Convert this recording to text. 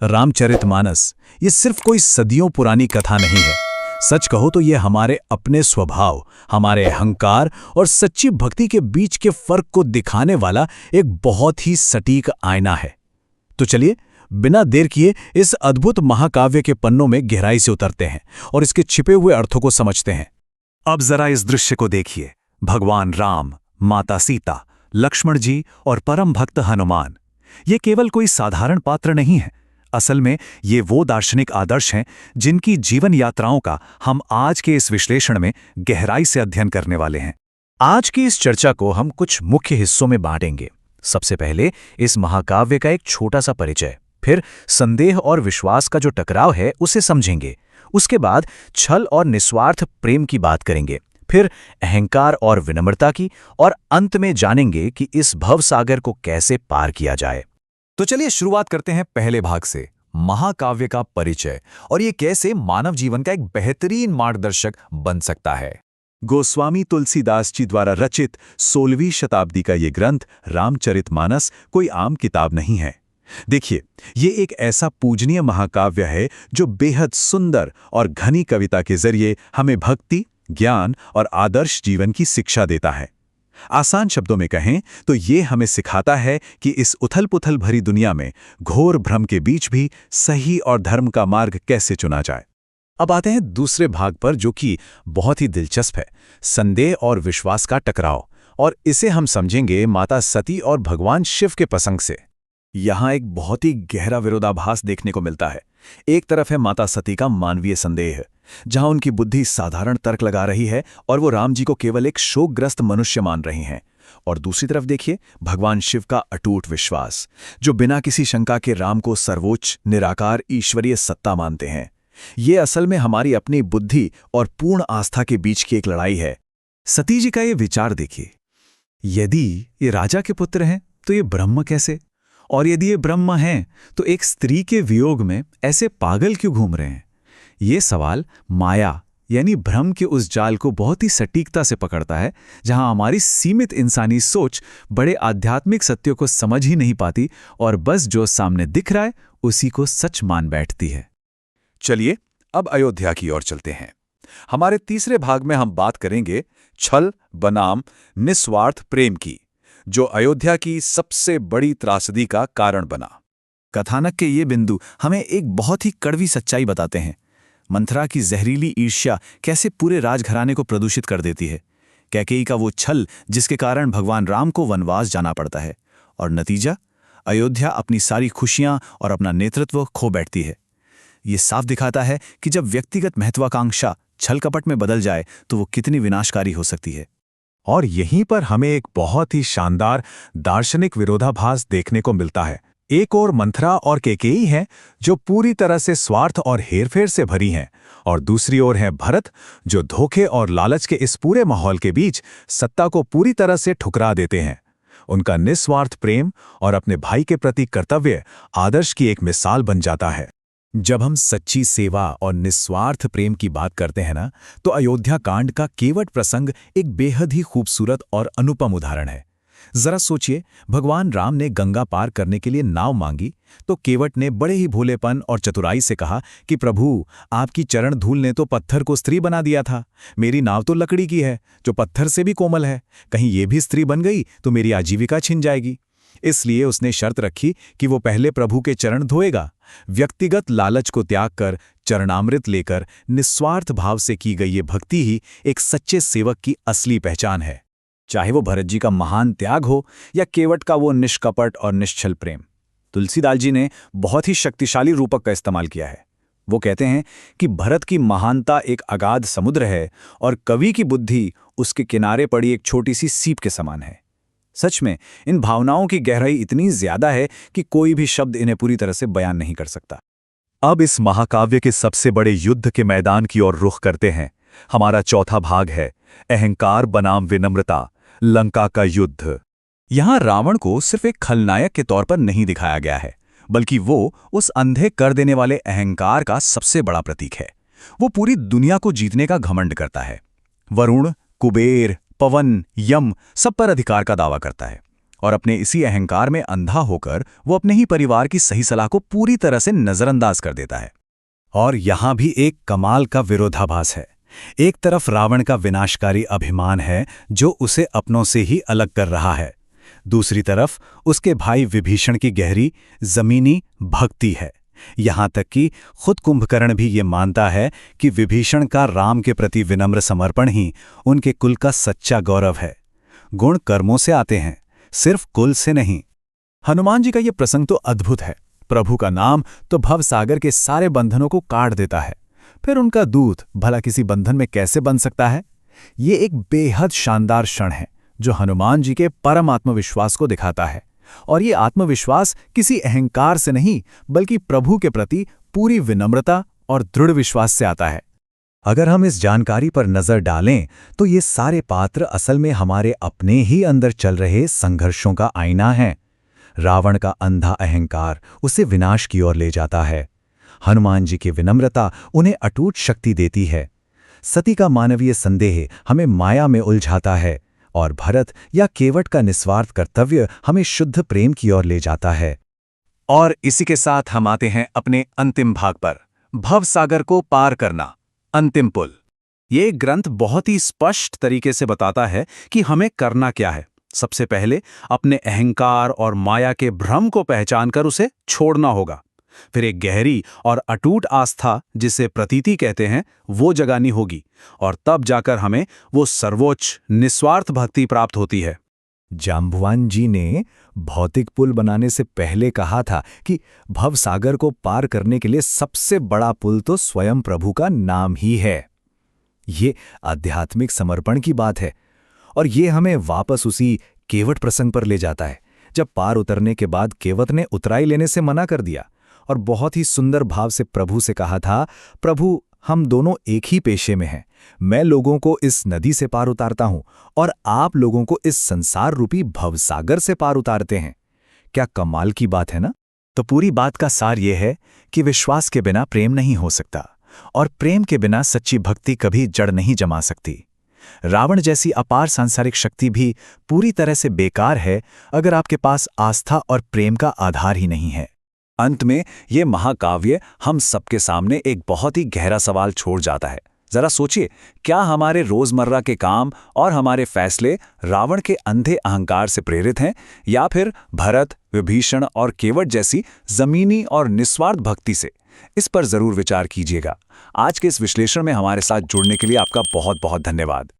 रामचरितमानस ये सिर्फ कोई सदियों पुरानी कथा नहीं है। सच कहो तो ये हमारे अपने स्वभाव, हमारे अहंकार और सच्ची भक्ति के बीच के फर्क को दिखाने वाला एक बहुत ही सटीक आईना है। तो चलिए बिना देर किए इस अद्भुत महाकाव्य के पन्नों में गहराई से उतरते हैं और इसके छिपे हुए अर्थों को समझते हैं। अब जरा इस दृश्य को देखिए। भगवान राम, माता सीता, लक्ष्मण जी और परम भक्त हनुमान। ये केवल कोई साधारण पात्र नहीं है। असल में ये वो दार्शनिक आदर्श हैं जिनकी जीवन यात्राओं का हम आज के इस विश्लेषण में गहराई से अध्ययन करने वाले हैं। आज की इस चर्चा को हम कुछ मुख्य हिस्सों में बांटेंगे। सबसे पहले इस महाकाव्य का एक छोटा सा परिचय, फिर संदेह और विश्वास का जो टकराव है उसे समझेंगे। उसके बाद छल और निस्वार्थ प्रेम की बात करेंगे, फिर अहंकार और विनम्रता की, और अंत में जानेंगे कि इस भवसागर को कैसे पार किया जाए। तो चलिए शुरुआत करते हैं पहले भाग से, महाकाव्य का परिचय और ये कैसे मानव जीवन का एक बेहतरीन मार्गदर्शक बन सकता है। गोस्वामी तुलसीदास जी द्वारा रचित 16वीं शताब्दी का ये ग्रंथ रामचरितमानस कोई आम किताब नहीं है। देखिए, ये एक ऐसा पूजनीय महाकाव्य है जो बेहद सुंदर और घनी कविता के जरिए हमें भक्ति, ज्ञान और आदर्श जीवन की शिक्षा देता है। आसान शब्दों में कहें तो ये हमें सिखाता है कि इस उथल-पुथल भरी दुनिया में घोर भ्रम के बीच भी सही और धर्म का मार्ग कैसे चुना जाए। अब आते हैं दूसरे भाग पर, जो कि बहुत ही दिलचस्प है, संदेह और विश्वास का टकराव। और इसे हम समझेंगे माता सती और भगवान शिव के प्रसंग से। यहाँ एक बहुत ही गहरा विरोधाभास देखने को मिलता है। एक तरफ है माता सती का मानवीय संदेह, जहां उनकी बुद्धि साधारण तर्क लगा रही है और वो राम जी को केवल एक शोकग्रस्त मनुष्य मान रही हैं। और दूसरी तरफ देखिए भगवान शिव का अटूट विश्वास, जो बिना किसी शंका के राम को सर्वोच्च निराकार ईश्वरीय सत्ता मानते हैं। ये असल में हमारी अपनी बुद्धि और पूर्ण आस्था के बीच की एक लड़ाई है। सती जी का ये विचार देखिए, यदि ये राजा के पुत्र हैं तो ये ब्रह्म कैसे, और यदि ये ब्रह्म हैं तो एक स्त्री के वियोग में ऐसे पागल क्यों घूम रहे हैं। ये सवाल माया यानी भ्रम के उस जाल को बहुत ही सटीकता से पकड़ता है, जहां हमारी सीमित इंसानी सोच बड़े आध्यात्मिक सत्यों को समझ ही नहीं पाती और बस जो सामने दिख रहा है उसी को सच मान बैठती है। चलिए अब अयोध्या की ओर चलते हैं। हमारे तीसरे भाग में हम बात करेंगे छल बनाम निस्वार्थ प्रेम की, जो अयोध्या की सबसे बड़ी त्रासदी का कारण बना। कथानक के ये बिंदु हमें एक बहुत ही कड़वी सच्चाई बताते हैं। मंथरा की जहरीली ईर्ष्या कैसे पूरे राजघराने को प्रदूषित कर देती है। कैकेयी का वो छल जिसके कारण भगवान राम को वनवास जाना पड़ता है, और नतीजा अयोध्या अपनी सारी खुशियां और अपना नेतृत्व खो बैठती है। ये साफ दिखाता है कि जब व्यक्तिगत महत्वाकांक्षा छल कपट में बदल जाए तो वो कितनी विनाशकारी हो सकती है। और यहीं पर हमें एक बहुत ही शानदार दार्शनिक विरोधाभास देखने को मिलता है। एक ओर मंथरा और कैकेयी हैं जो पूरी तरह से स्वार्थ और हेरफेर से भरी हैं, और दूसरी ओर है भरत जो धोखे और लालच के इस पूरे माहौल के बीच सत्ता को पूरी तरह से ठुकरा देते हैं। उनका निस्वार्थ प्रेम और अपने भाई के प्रति कर्तव्य आदर्श की एक मिसाल बन जाता है। जब हम सच्ची सेवा और निस्वार्थ प्रेम की बात करते हैं ना, तो अयोध्या कांड का केवट प्रसंग एक बेहद ही खूबसूरत और अनुपम उदाहरण है। जरा सोचिए, भगवान राम ने गंगा पार करने के लिए नाव मांगी तो केवट ने बड़े ही भोलेपन और चतुराई से कहा कि प्रभु, आपकी चरण धूल ने तो पत्थर को स्त्री बना दिया था। मेरी नाव तो लकड़ी की है जो पत्थर से भी कोमल है। कहीं ये भी स्त्री बन गई तो मेरी आजीविका छिन जाएगी। इसलिए उसने शर्त रखी कि वो पहले प्रभु के चरण धोएगा। व्यक्तिगत लालच को त्याग कर चरणामृत लेकर निस्वार्थ भाव से की गई ये भक्ति ही एक सच्चे सेवक की असली पहचान है। चाहे वो भरत जी का महान त्याग हो या केवट का वो निष्कपट और निश्चल प्रेम, तुलसीदास जी ने बहुत ही शक्तिशाली रूपक का इस्तेमाल किया है। वो कहते हैं कि भरत की महानता एक अगाध समुद्र है और कवि की बुद्धि उसके किनारे पड़ी एक छोटी सी सीप के समान है। सच में इन भावनाओं की गहराई इतनी ज्यादा है कि कोई भी शब्द इन्हें पूरी तरह से बयान नहीं कर सकता। अब इस महाकाव्य के सबसे बड़े युद्ध के मैदान की ओर रुख करते हैं। हमारा चौथा भाग है अहंकार बनाम विनम्रता, लंका का युद्ध। यहां रावण को सिर्फ एक खलनायक के तौर पर नहीं दिखाया गया है, बल्कि वो उस अंधे कर देने वाले अहंकार का सबसे बड़ा प्रतीक है। वो पूरी दुनिया को जीतने का घमंड करता है। वरुण, कुबेर, पवन, यम सब पर अधिकार का दावा करता है। और अपने इसी अहंकार में अंधा होकर वो अपने ही परिवार की सही सलाह को पूरी तरह से नजरअंदाज कर देता है। और यहां भी एक कमाल का विरोधाभास है। एक तरफ रावण का विनाशकारी अभिमान है जो उसे अपनों से ही अलग कर रहा है, दूसरी तरफ उसके भाई विभीषण की गहरी जमीनी भक्ति है। यहां तक कि खुद कुंभकर्ण भी ये मानता है कि विभीषण का राम के प्रति विनम्र समर्पण ही उनके कुल का सच्चा गौरव है। गुण कर्मों से आते हैं, सिर्फ कुल से नहीं। हनुमान जी का ये प्रसंग तो अद्भुत है। प्रभु का नाम तो भवसागर के सारे बंधनों को काट देता है, फिर उनका दूत भला किसी बंधन में कैसे बन सकता है? ये एक बेहद शानदार क्षण है जो हनुमान जी के परम आत्मविश्वास को दिखाता है। और ये आत्मविश्वास किसी अहंकार से नहीं बल्कि प्रभु के प्रति पूरी विनम्रता और दृढ़ विश्वास से आता है। अगर हम इस जानकारी पर नजर डालें तो ये सारे पात्र असल में हमारे अपने ही अंदर चल रहे संघर्षों का आईना है। रावण का अंधा अहंकार उसे विनाश की ओर ले जाता है। हनुमान जी की विनम्रता उन्हें अटूट शक्ति देती है। सती का मानवीय संदेह हमें माया में उलझाता है और भरत या केवट का निस्वार्थ कर्तव्य हमें शुद्ध प्रेम की ओर ले जाता है। और इसी के साथ हम आते हैं अपने अंतिम भाग पर, भवसागर को पार करना, अंतिम पुल। ये ग्रंथ बहुत ही स्पष्ट तरीके से बताता है कि हमें करना क्या है। सबसे पहले अपने अहंकार और माया के भ्रम को पहचानकर उसे छोड़ना होगा। फिर एक गहरी और अटूट आस्था, जिसे प्रतीति कहते हैं, वो जगानी होगी और तब जाकर हमें वो सर्वोच्च निस्वार्थ भक्ति प्राप्त होती है। जाम्बुवान जी ने भौतिक पुल बनाने से पहले कहा था कि भवसागर को पार करने के लिए सबसे बड़ा पुल तो स्वयं प्रभु का नाम ही है। ये आध्यात्मिक समर्पण की बात है और ये हमें वापस उसी केवट प्रसंग पर ले जाता है, जब पार उतरने के बाद केवट ने उतराई लेने से मना कर दिया और बहुत ही सुंदर भाव से प्रभु से कहा था, प्रभु हम दोनों एक ही पेशे में हैं। मैं लोगों को इस नदी से पार उतारता हूं और आप लोगों को इस संसार रूपी भवसागर से पार उतारते हैं। क्या कमाल की बात है ना? तो पूरी बात का सार यह है कि विश्वास के बिना प्रेम नहीं हो सकता और प्रेम के बिना सच्ची भक्ति कभी जड़ नहीं जमा सकती। रावण जैसी अपार सांसारिक शक्ति भी पूरी तरह से बेकार है अगर आपके पास आस्था और प्रेम का आधार ही नहीं है। अंत में ये महाकाव्य हम सबके सामने एक बहुत ही गहरा सवाल छोड़ जाता है। जरा सोचिए, क्या हमारे रोजमर्रा के काम और हमारे फैसले रावण के अंधे अहंकार से प्रेरित हैं या फिर भरत, विभीषण और केवट जैसी जमीनी और निस्वार्थ भक्ति से? इस पर जरूर विचार कीजिएगा। आज के इस विश्लेषण में हमारे साथ जुड़ने के लिए आपका बहुत बहुत धन्यवाद।